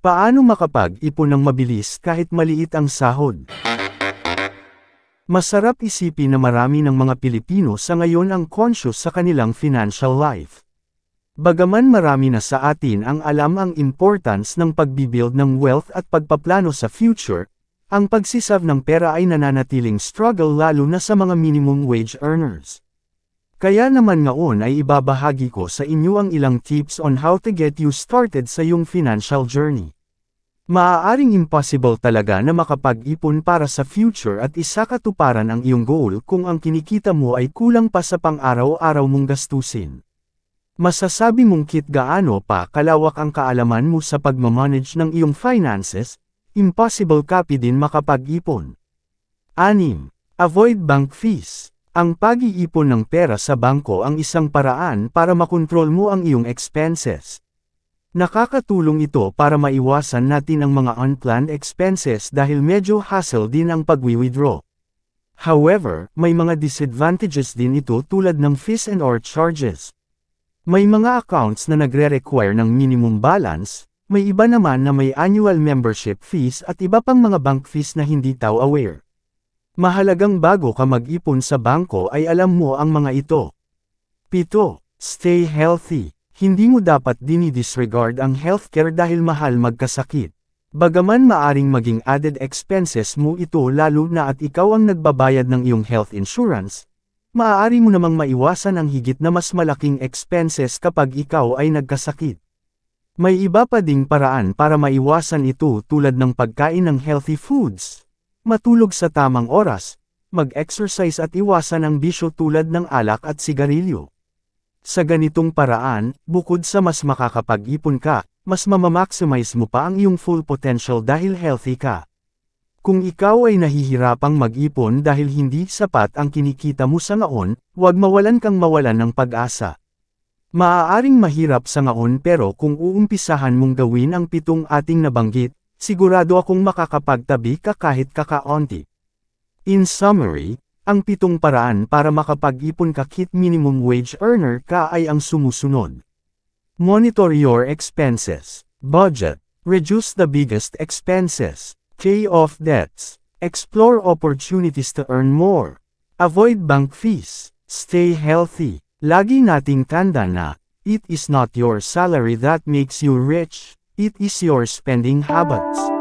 Paano makapag-ipon ng mabilis kahit maliit ang sahod? Masarap isipin na marami ng mga Pilipino sa ngayon ang conscious sa kanilang financial life. Bagaman marami na sa atin ang alam ang importance ng pagbibuild ng wealth at pagpaplano sa future, ang pagsisave ng pera ay nananatiling struggle lalo na sa mga minimum wage earners. Kaya naman ngayon ay ibabahagi ko sa inyo ang ilang tips on how to get you started sa iyong financial journey. Maaaring impossible talaga na makapag-ipon para sa future at isakatuparan ang iyong goal kung ang kinikita mo ay kulang pa sa pang-araw-araw mong gastusin. Masasabi mong kit gaano pa kalawak ang kaalaman mo sa pagmamanage ng iyong finances, impossible copy din makapag-ipon. 6. Avoid bank fees. Ang pag-iipon ng pera sa bangko ang isang paraan para makontrol mo ang iyong expenses. Nakakatulong ito para maiwasan natin ang mga unplanned expenses dahil medyo hassle din ang pag-withdraw. However, may mga disadvantages din ito tulad ng fees and/or charges. May mga accounts na nagre-require ng minimum balance, may iba naman na may annual membership fees at iba pang mga bank fees na hindi tao aware. Mahalagang bago ka mag-ipon sa bangko ay alam mo ang mga ito. 7. Stay healthy. Hindi mo dapat dinidisregard ang healthcare dahil mahal magkasakit. Bagaman maaring maging added expenses mo ito lalo na at ikaw ang nagbabayad ng iyong health insurance, maaari mo namang maiwasan ang higit na mas malaking expenses kapag ikaw ay nagkasakit. May iba pa ding paraan para maiwasan ito tulad ng pagkain ng healthy foods, matulog sa tamang oras, mag-exercise at iwasan ang bisyo tulad ng alak at sigarilyo. Sa ganitong paraan, bukod sa mas makakapag-ipon ka, mas mamamaximize mo pa ang iyong full potential dahil healthy ka. Kung ikaw ay nahihirapang mag-ipon dahil hindi sapat ang kinikita mo sa ngaon, huwag mawalan kang mawalan ng pag-asa. Maaaring mahirap sa ngaon pero kung uumpisahan mong gawin ang 7 ating nabanggit, sigurado akong makakapagtabi ka kahit kakaunti. In summary, ang 7 paraan para makapag-ipon ka kahit minimum wage earner ka ay ang sumusunod. Monitor your expenses. Budget. Reduce the biggest expenses. Pay off debts. Explore opportunities to earn more. Avoid bank fees. Stay healthy. Lagi nating tanda na, it is not your salary that makes you rich, it is your spending habits.